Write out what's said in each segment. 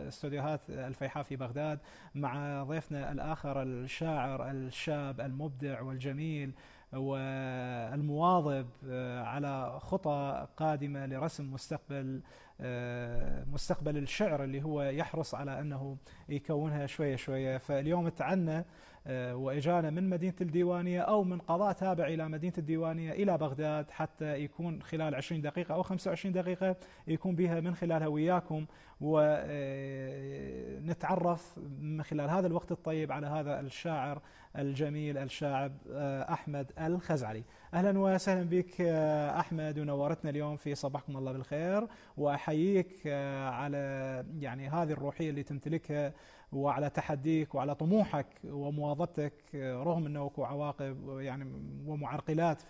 استوديوهات الفيحاء في بغداد مع ضيفنا الآخر الشاعر الشاب المبدع والجميل والمواظب على خطى قادمة لرسم مستقبل الشعر اللي هو يحرص على أنه يكونها شوية شوية. فاليوم تعنا وإجانا من مدينة الديوانية أو من قضاء تابع إلى مدينة الديوانية إلى بغداد، حتى يكون خلال 20 دقيقة أو 25 دقيقة يكون بها من خلالها وياكم، ونتعرف من خلال هذا الوقت الطيب على هذا الشاعر الجميل الشاعر أحمد الخزعلي. أهلا وسهلا بك أحمد، ونورتنا اليوم في صباحكم الله بالخير، وأحييك على يعني هذه الروحية اللي تمتلكها، وعلى تحديك وعلى طموحك ومواظبتك رغم انه اكو عواقب يعني ومعرقلات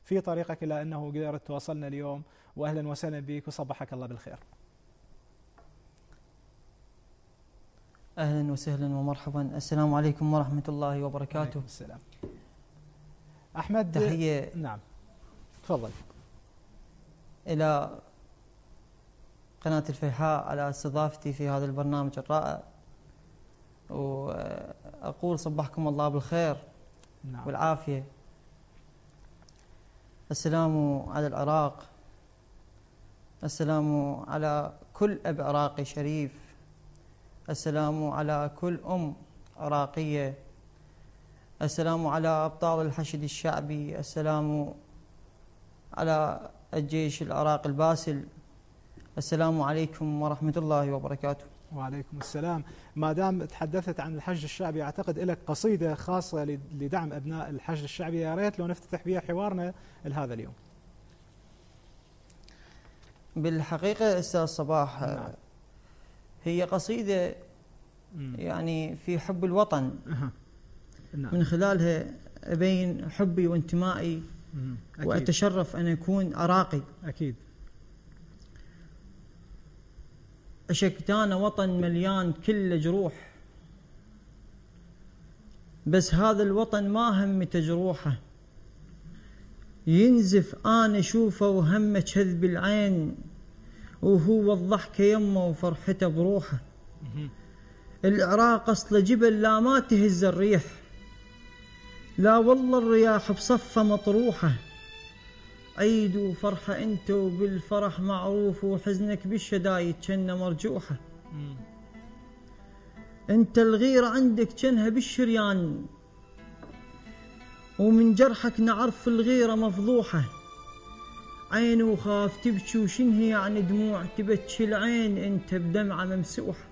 في طريقك، الى انه قدرت توصلنا اليوم. واهلا وسهلا بك وصبحك الله بالخير. اهلا وسهلا ومرحبا. السلام عليكم ورحمة الله وبركاته. وعليكم السلام. احمد تحية. نعم تفضل. الى قناة الفيحاء على استضافتي في هذا البرنامج الرائع، وأقول صبحكم الله بالخير نعم. والعافية. السلام على العراق، السلام على كل أب عراقي شريف، السلام على كل أم عراقية، السلام على أبطال الحشد الشعبي، السلام على الجيش العراقي الباسل، السلام عليكم ورحمة الله وبركاته. وعليكم السلام. ما دام تحدثت عن الحشد الشعبي، أعتقد لك قصيدة خاصة لدعم أبناء الحشد الشعبي، يا ريت لو نفتتح بها حوارنا لهذا اليوم. بالحقيقة أستاذ صباح، نعم. هي قصيدة يعني في حب الوطن. نعم. من خلالها أبين حبي وانتمائي، وأتشرف أن أكون عراقي. أكيد. أشكتانا وطن مليان كله جروح، بس هذا الوطن ما همته جروحه، ينزف أنا أشوفه وهمه كذب العين، وهو الضحكة يمه وفرحته بروحه. العراق أصله جبل لا ما تهز الريح، لا والله الرياح بصفة مطروحة، عيد وفرحة انت وبالفرح معروف، وحزنك بالشدايد كنه مرجوحة. انت الغيرة عندك كنها بالشريان، ومن جرحك نعرف الغيرة مفضوحة، عين وخاف تبكي وشنهي يعني دموع تبكي العين انت بدمعة ممسوحة.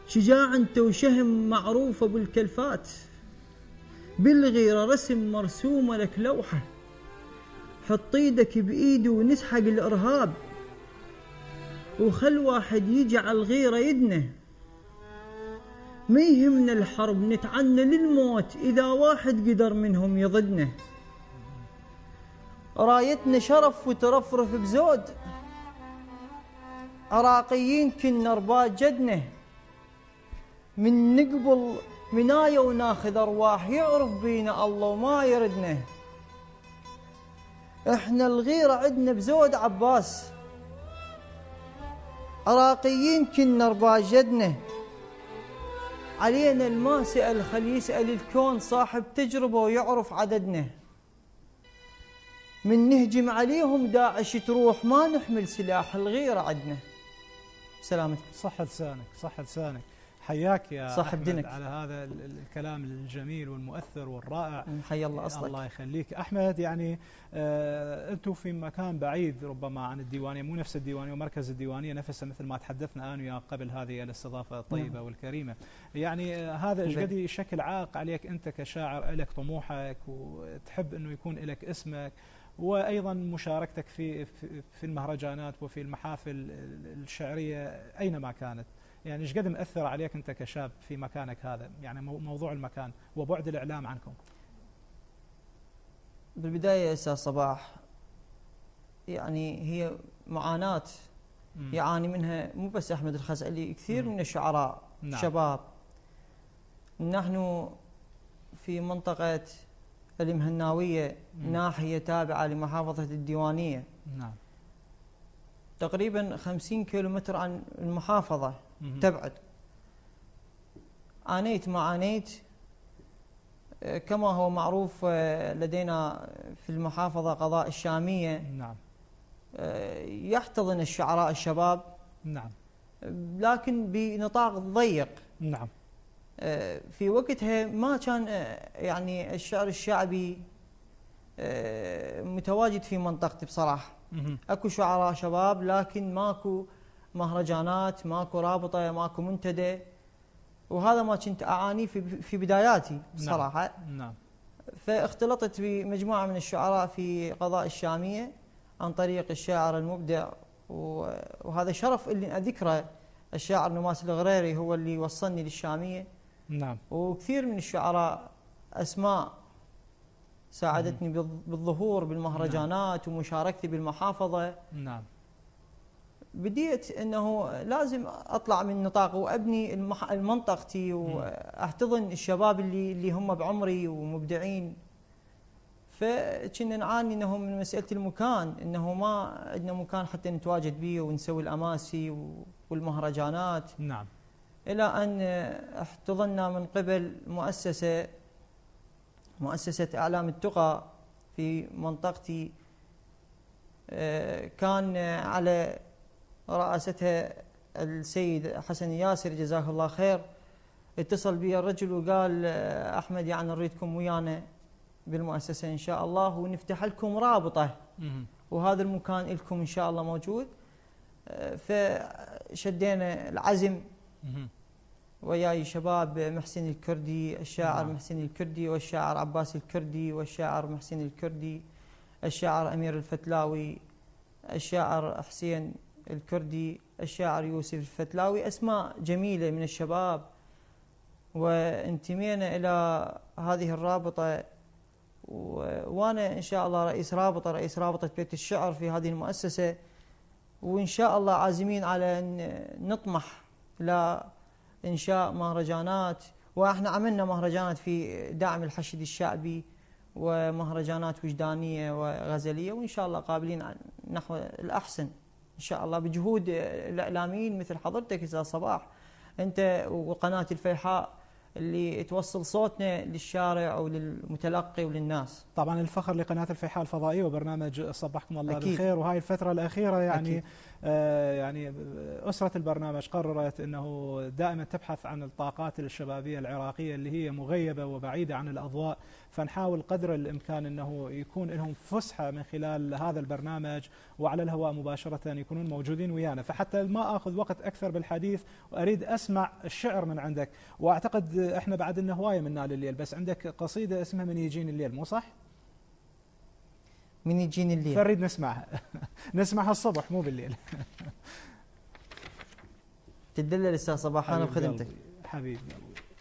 شجاع انت وشهم معروفة بالكلفات، بالغيرة رسم مرسومة لك لوحة، حط ايدك بايدي ونسحق الارهاب، وخل واحد يجي على الغيرة يدنه، ما يهمنا الحرب نتعنى للموت اذا واحد قدر منهم يضدنا. رايتنا شرف وترفرف بزود، عراقيين كنا رباط جدنا، من نقبل مناية وناخذ أرواح يعرف بينا الله وما يردنا. احنا الغيرة عدنا بزود عباس، عراقيين كنا رباط جدنا، علينا الما سأل خل يسأل الكون صاحب تجربة ويعرف عددنا. من نهجم عليهم داعش تروح ما نحمل سلاح الغيرة عدنا. سلامتك. صح لسانك صح لسانك. حياك يا صاحب دينك على هذا الكلام الجميل والمؤثر والرائع. حي الله أصلك. الله يخليك أحمد. يعني أنتم في مكان بعيد ربما عن الديوانية، مو نفس الديوانية ومركز الديوانية نفسه، مثل ما تحدثنا أنا وياك قبل هذه الاستضافة الطيبة والكريمة. يعني هذا ايش قد يشكل عائق عليك أنت كشاعر، لك طموحك وتحب أنه يكون لك اسمك، وأيضا مشاركتك في المهرجانات وفي المحافل الشعرية أينما كانت. يعني ايش قد مأثر عليك أنت كشاب في مكانك هذا، يعني موضوع المكان وبعد الإعلام عنكم؟ بالبداية يا أستاذ صباح، يعني هي معاناة يعاني منها مو بس أحمد الخزعلي، كثير من الشعراء. نعم. شباب. نحن في منطقة المهناوية، ناحية تابعة لمحافظة الديوانية. نعم. تقريبا 50 كيلومتر عن المحافظة تبعد. عانيت ما عانيت، كما هو معروف لدينا في المحافظة قضاء الشامية، نعم، يحتضن الشعراء الشباب، نعم، لكن بنطاق ضيق. نعم. في وقتها ما كان يعني الشعر الشعبي متواجد في منطقتي بصراحة. اكو شعراء شباب لكن ماكو مهرجانات، ماكو رابطة، ماكو منتدى، وهذا ما كنت اعاني في بداياتي بصراحة. نعم. فاختلطت بمجموعة من الشعراء في قضاء الشامية عن طريق الشاعر المبدع، وهذا شرف اللي اذكره، الشاعر نماس الغريري هو اللي وصلني للشامية. نعم. وكثير من الشعراء اسماء ساعدتني بالظهور بالمهرجانات ومشاركتي بالمحافظة. نعم. بديت انه لازم اطلع من نطاق وابني منطقتي واحتضن الشباب اللي هم بعمري ومبدعين. فكنا نعاني انه من مساله المكان، انه ما عندنا مكان حتى نتواجد به ونسوي الاماسي والمهرجانات. نعم. الى ان احتضنا من قبل مؤسسة اعلام التقى في منطقتي، كان على رئاستها السيد حسن ياسر جزاه الله خير. اتصل بي الرجل وقال احمد يعني نريدكم ويانا بالمؤسسة ان شاء الله ونفتح لكم رابطة، وهذا المكان لكم ان شاء الله موجود. فشدينا العزم وياي شباب محسن الكردي، الشاعر محسن الكردي، والشاعر عباس الكردي، والشاعر محسن الكردي، الشاعر أمير الفتلاوي، الشاعر حسين الكردي، الشاعر يوسف الفتلاوي، أسماء جميلة من الشباب. وانتمينا إلى هذه الرابطة، وأنا إن شاء الله رئيس رابطة بيت الشعر في هذه المؤسسة. وإن شاء الله عازمين على أن نطمح لإنشاء مهرجانات، وإحنا عملنا مهرجانات في دعم الحشد الشعبي ومهرجانات وجدانية وغزلية، وإن شاء الله قابلين نحو الأحسن إن شاء الله بجهود الإعلاميين مثل حضرتك أستاذ صباح، أنت وقناة الفيحاء اللي توصل صوتنا للشارع وللمتلقي وللناس. طبعا الفخر لقناة الفيحاء الفضائية وبرنامج صبحكم الله أكيد. بالخير. وهاي الفترة الأخيرة يعني يعني أسرة البرنامج قررت أنه دائما تبحث عن الطاقات الشبابية العراقية اللي هي مغيبة وبعيدة عن الأضواء، فنحاول قدر الإمكان أنه يكون لهم فسحة من خلال هذا البرنامج وعلى الهواء مباشرة يكونون موجودين ويانا. فحتى ما أخذ وقت أكثر بالحديث وأريد أسمع الشعر من عندك، وأعتقد إحنا بعد لنا هواية من نال الليل، بس عندك قصيدة اسمها من يجيني الليل، مو صح؟ من يجيني الليل، فنريد نسمعها نسمعها الصبح مو بالليل. تدلل أستاذ صباح أنا بخدمتك حبيبي.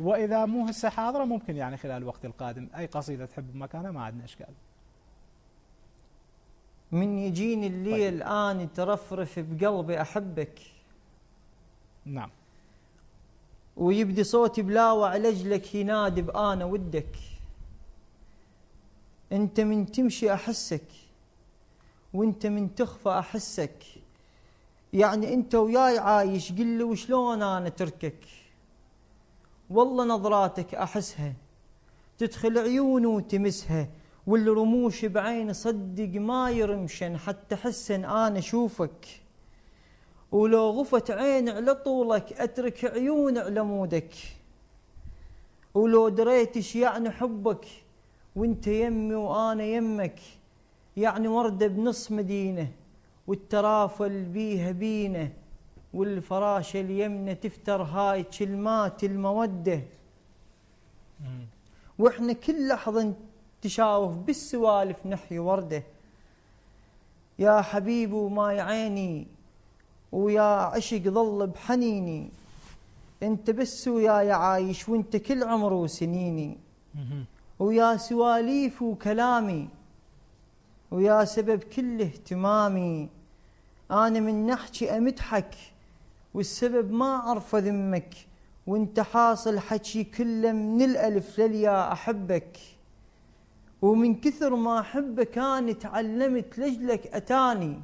وإذا مو هسه حاضرة ممكن يعني خلال الوقت القادم أي قصيدة تحب بمكانها، ما عندنا إشكال. من يجيني الليل طيب. آني ترفرف بقلبي أحبك، نعم، ويبدي صوتي بلاوع لجلك ينادي بأنا ودك. أنت من تمشي أحسك، وأنت من تخفى أحسك، يعني أنت وياي عايش، قل لي وشلون أنا تركك. والله نظراتك أحسها تدخل عيوني وتمسها، والرموش بعين صدق ما يرمشن حتى حسن أنا أشوفك. ولو غفت عين على طولك أترك عيون على مودك. ولو دريتش يعني حبك وانت يمي وأنا يمك، يعني وردة بنص مدينة والترافل بيها بينه، والفراشة اليمنة تفتر هاي كلمات المودة. واحنا كل لحظة تشاوف بالسوالف نحيي وردة. يا حبيبي وما يعيني ويا عشق ظل بحنيني، انت بس وياي عايش وانت كل عمر وسنيني، ويا سواليف وكلامي ويا سبب كل اهتمامي. انا من نحكي امدحك والسبب ما اعرف ذمك، وانت حاصل حكي كله من الالف للياء احبك. ومن كثر ما احبك انا تعلمت لجلك اتاني،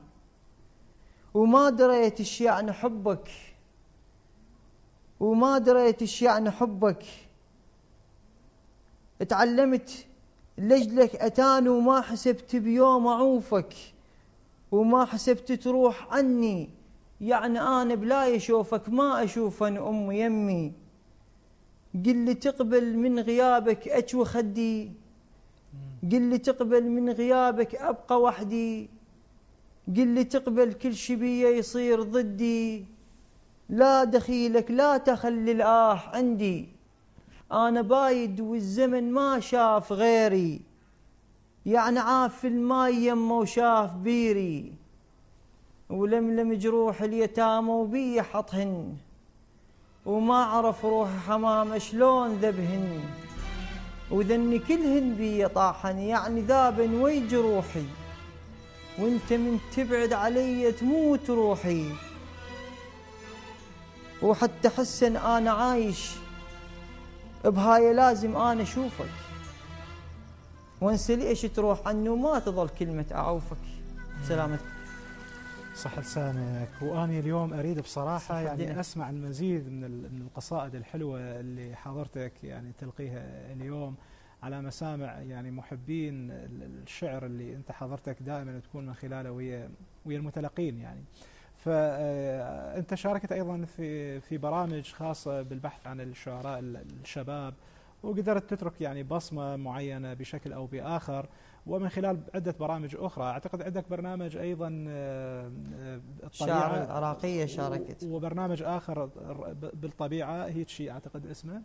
وما دريت ايش يعني حبك، وما دريت ايش يعني حبك. تعلمت لجلك أتاني وما حسبت بيوم أعوفك، وما حسبت تروح عني، يعني أنا بلا أشوفك ما أشوف أنا أمي يمي. قل لي تقبل من غيابك أجوى خدي، قل لي تقبل من غيابك أبقى وحدي، قل لي تقبل كل شي بيا يصير ضدي. لا دخيلك لا تخلي الآه عندي، أنا بايد والزمن ما شاف غيري، يعني عاف الماي يمه وشاف بيري. ولملم جروح اليتامى وبي حطهن، وما عرف روح حمامة شلون ذبهن. وذني كلهن بي طاحن، يعني ذابن وي جروحي، وانت من تبعد علي تموت روحي. وحتى حسن أنا عايش بهاي لازم أنا أشوفك، وانسى ليش تروح عني وما تظل كلمة أعوفك. سلامتك. صح لسانك. وأنا اليوم أريد بصراحة يعني أسمع المزيد من القصائد الحلوة اللي حضرتك يعني تلقيها اليوم على مسامع يعني محبين الشعر اللي أنت حضرتك دائما تكون من خلاله ويا المتلقين يعني. فأنت شاركت أيضا في برامج خاصة بالبحث عن الشعراء الشباب، وقدرت تترك يعني بصمة معينة بشكل أو بآخر، ومن خلال عدة برامج أخرى. أعتقد عندك برنامج أيضا الطبيعة العراقية شاركت، وبرنامج آخر بالطبيعة هيك شيء أعتقد اسمه.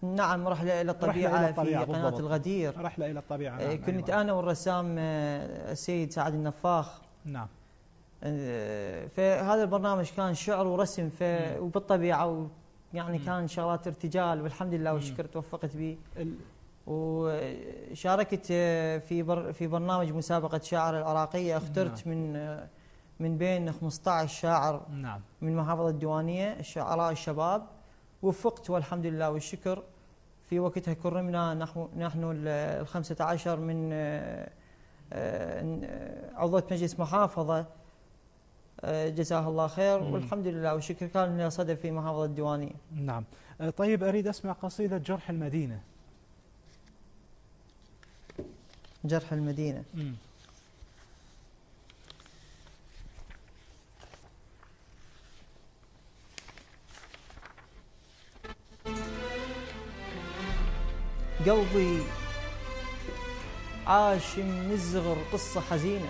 نعم، رحلة إلى الطبيعة في قناة الغدير. رحلة إلى الطبيعة. نعم. كنت أنا والرسام السيد سعد النفاخ. نعم. فهذا البرنامج كان شعر ورسم وبالطبيعة، يعني كان شغلات ارتجال والحمد لله والشكر توفقت به. وشاركت في برنامج مسابقة شاعر العراقية، اخترت من بين 15 شاعر. نعم. من محافظة الديوانية الشعراء الشباب، وفقت والحمد لله والشكر. في وقتها كرمنا نحن ال15 من عضوة مجلس محافظة، جزاه الله خير، والحمد لله والشكر كان لنا صدى في محافظة الديوانية. نعم. طيب أريد أسمع قصيدة جرح المدينة. جرح المدينة. قلبي عاش من الصغر قصة حزينة،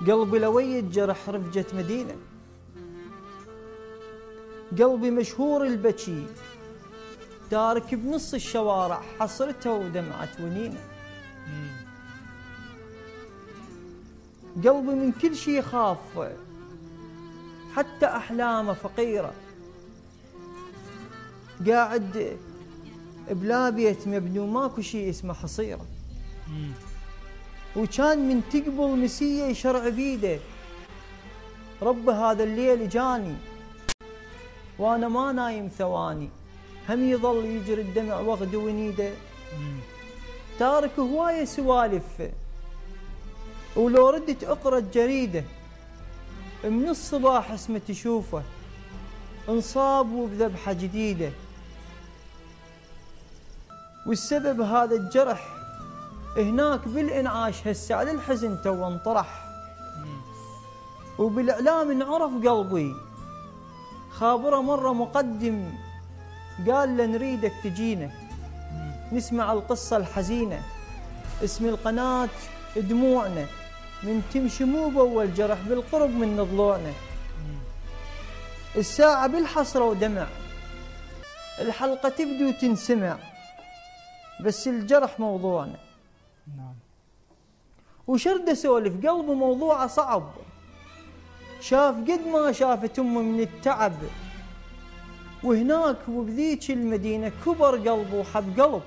قلبي لوي الجرح رفجة مدينة، قلبي مشهور البكي تارك بنص الشوارع حصرته ودمعة ونينة. قلبي من كل شي يخاف حتى أحلامه فقيرة، قاعد بلا بيت مبني وماكو شي اسمه حصيرة. وكان من تقبل مسية يشرع بيده، رب هذا الليل جاني وانا ما نايم ثواني، هم يظل يجري الدمع وغد ونيده. تارك هواية سوالف ولو ردت اقرا الجريدة، من الصباح اسمه تشوفه انصاب وبذبحة جديدة. والسبب هذا الجرح هناك بالانعاش، هسه على الحزن تو انطرح. وبالاعلام انعرف قلبي، خابره مره مقدم قال له نريدك تجينا نسمع القصه الحزينه. اسم القناه دموعنا، من تمشي مو باول جرح بالقرب من ضلوعنا. الساعه بالحسره ودمع، الحلقه تبدو وتنسمع، بس الجرح موضوعنا. نعم. وشرد اسولف قلبه موضوعه صعب، شاف قد ما شافت امه من التعب. وهناك وبذيك المدينه كبر قلبه وحب قلب،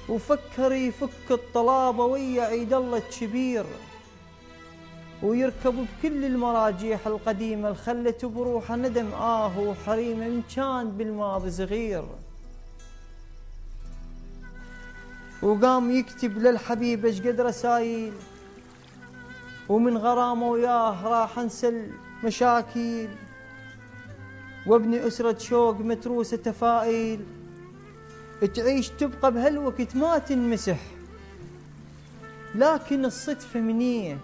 وفكر يفك الطلابه ويا عيد الله الكبير، ويركب بكل المراجيح القديمه اللي خلت بروحه ندم وحريمه من كان بالماضي صغير. وقام يكتب للحبيب ايش قد رسايل، ومن غرامه وياه راح انسى المشاكل وابني أسرة شوق متروسة تفائل، تعيش تبقى بهالوقت ما تنمسح. لكن الصدفة منية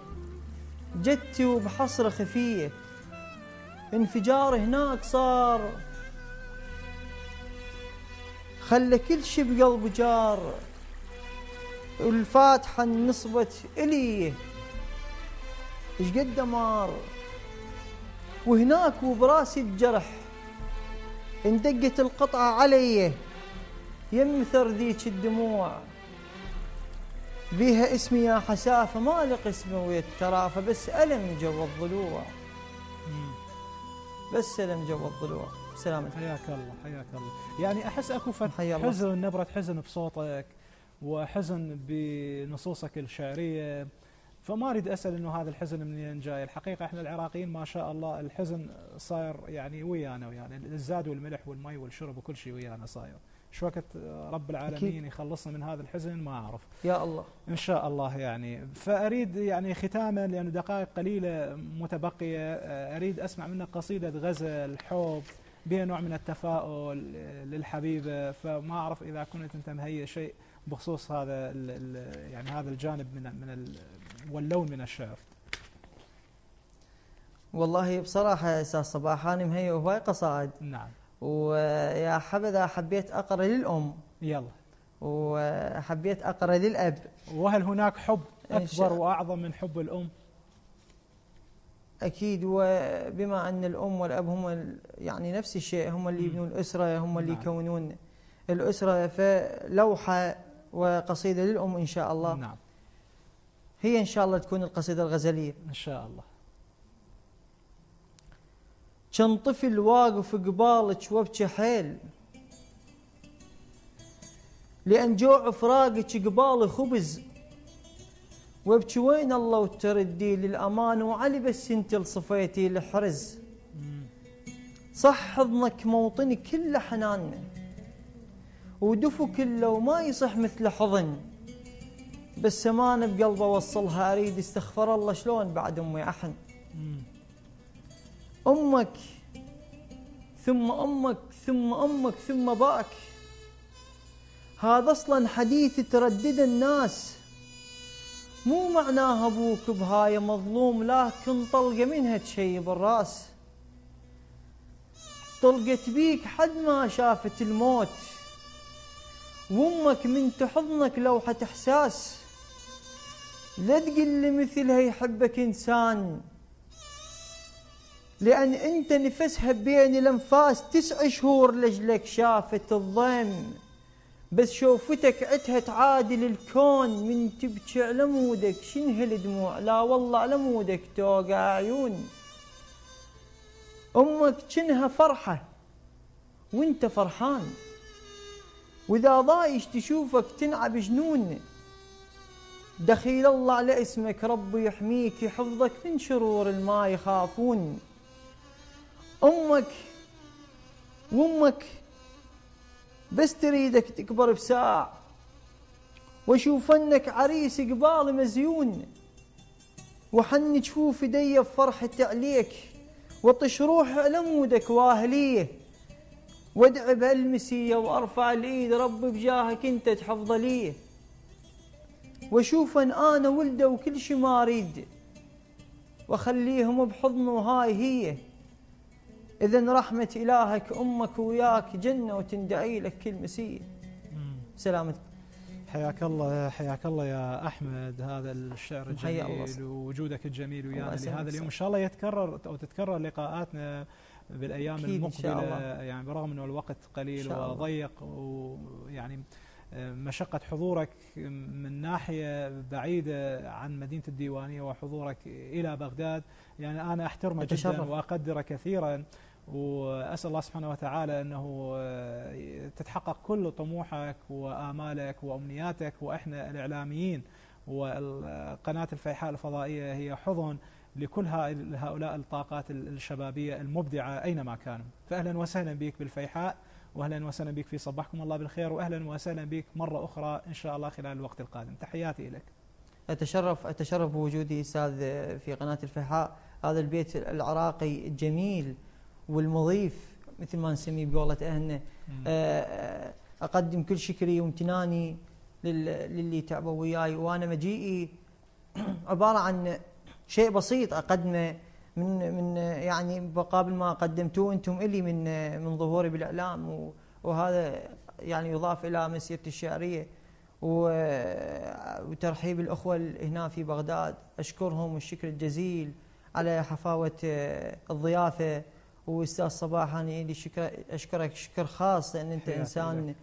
جتي وبحصرة خفية، انفجار هناك صار خلى كل شي بقلب جار، والفاتحة نصبت إلي إيش قد دمار. وهناك وبراسي الجرح اندقت القطعة علي، يمثر ذيك الدموع بيها اسمي يا حسافة ما لق اسمه ويترافى، بس ألم جو الضلوع، بس ألم جو الضلوع. سلامتك. حياك الله حياك الله. يعني أحس أكو حزن، نبرة حزن بصوتك وحزن بنصوصك الشعرية، فما أريد أسأل إنه هذا الحزن منين جاي. الحقيقة إحنا العراقيين ما شاء الله الحزن صاير يعني ويانا، يعني الزاد والملح والمي والشرب وكل شيء ويانا صاير. شو وقت رب العالمين يخلصنا من هذا الحزن ما أعرف. يا الله إن شاء الله. يعني فأريد يعني ختاما لأنه دقائق قليلة متبقية، أريد أسمع منك قصيدة غزل حب بها نوع من التفاؤل للحبيبة، فما أعرف إذا كنت أنت مهيئ شيء بخصوص هذا يعني هذا الجانب من واللون من الشعر. والله بصراحة يا أستاذ صباح أنا مهيئ هواي قصائد. نعم. ويا حبذا حبيت أقرأ للأم. يلا. وحبيت أقرأ للأب. وهل هناك حب أكبر وأعظم من حب الأم؟ أكيد، وبما أن الأم والأب هم يعني نفس الشيء، هم اللي يبنون الأسرة، هم اللي يكونون الأسرة، فلوحة وقصيدة للأم إن شاء الله. نعم. هي إن شاء الله تكون القصيدة الغزلية إن شاء الله. كان طفل واقف قبالك وابكي حيل، لأن جوع فراقك قبالي خبز، وابكي وين الله وتردي للأمان، وعلي بس انت لصفيتي الحرز. صح حضنك موطني كله حنان، ودفو كله وما يصح مثل حضن، بس أمانة بقلبه وصلها أريد، استغفر الله شلون بعد أمي أحن. أمك ثم أمك ثم أمك ثم باك، هذا أصلا حديث تردد الناس، مو معناها أبوك بهاي مظلوم، لكن طلقة منها تشيب الراس. طلقت بيك حد ما شافت الموت، وأمك من تحضنك لوحة إحساس، لا تقل مثلها يحبك إنسان، لأن أنت نفسها بين الأنفاس 9 شهور لجلك شافت الضيم، بس شوفتك عتها تعادل الكون، من تبكي على مودك شنه الدموع، لا والله على مودك توقع عيون. أمك شنها فرحة وانت فرحان، وإذا ضايش تشوفك تنعب جنون، دخيل الله على اسمك ربي يحميك، يحفظك من شرور الما يخافون. أمك وأمك بس تريدك تكبر بساع، واشوف انك عريس قبال مزيون، وحن جفوف ايدي بفرحة عليك، وطش روح على مودك واهليه، وادعي بهالمسية وارفع الايد ربي بجاهك انت تحفظ ليه، واشوف ان انا ولده وكل شي ما اريد، واخليهم بحضنه وهاي هي، إذن رحمة إلهك أمك وياك جنة وتندعي لك كل مسية. سلامتك. حياك الله حياك الله يا أحمد، هذا الشعر الجميل ووجودك الجميل ويانا لهذا اليوم. إن شاء الله يتكرر أو تتكرر لقاءاتنا بالأيام المقبلة، يعني برغم أنه الوقت قليل وضيق، ويعني مشقة حضورك من ناحية بعيدة عن مدينة الديوانية وحضورك إلى بغداد، يعني أنا أحترمه جدا وأقدره كثيرا، وأسأل الله سبحانه وتعالى أنه تتحقق كل طموحك وآمالك وأمنياتك، وإحنا الإعلاميين وقناة الفيحاء الفضائية هي حضن لكل هؤلاء الطاقات الشبابية المبدعة أينما كانوا. فأهلا وسهلا بك بالفيحاء، وأهلا وسهلا بك في صباحكم الله بالخير، وأهلا وسهلا بك مرة أخرى إن شاء الله خلال الوقت القادم. تحياتي لك. أتشرف بوجودي أستاذ في قناة الفيحاء، هذا البيت العراقي الجميل والمضيف مثل ما نسميه بقولة أهلنا. أقدم كل شكري وامتناني للي تعبوا وياي، وأنا مجيئي عبارة عن شيء بسيط أقدمه من يعني مقابل ما قدمتوه أنتم إلي من ظهوري بالإعلام، وهذا يعني يضاف إلى مسيرتي الشعرية وترحيب الأخوة هنا في بغداد. أشكرهم الشكر الجزيل على حفاوة الضيافة. وأستاذ صباح أنا أشكرك شكر خاص، لأن أنت إنسان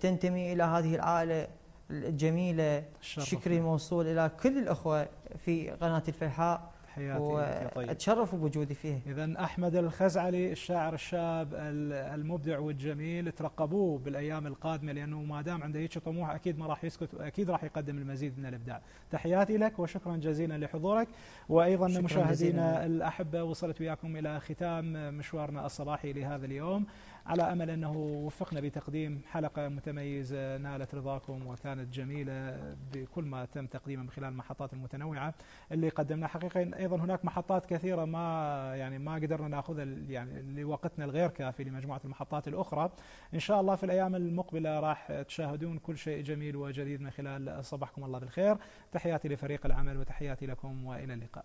تنتمي إلى هذه العائلة الجميلة. شكري موصول إلى كل الأخوة في قناة الفيحاء، وأتشرف بوجودي فيه. إذن أحمد الخزعلي الشاعر الشاب المبدع والجميل، ترقبوه بالأيام القادمة، لأنه ما دام عنده هيك طموح أكيد ما راح يسكت، وأكيد راح يقدم المزيد من الإبداع. تحياتي لك وشكرا جزيلا لحضورك. وأيضا مشاهدينا الأحبة، وصلت وياكم إلى ختام مشوارنا الصباحي لهذا اليوم، على أمل أنه وفقنا بتقديم حلقة متميزة نالت رضاكم وكانت جميلة بكل ما تم تقديمه من خلال المحطات المتنوعة اللي قدمناها. حقيقة أيضا هناك محطات كثيرة ما قدرنا ناخذها يعني لوقتنا الغير كافي لمجموعة المحطات الأخرى. إن شاء الله في الأيام المقبلة راح تشاهدون كل شيء جميل وجديد من خلال صباحكم الله بالخير. تحياتي لفريق العمل وتحياتي لكم وإلى اللقاء.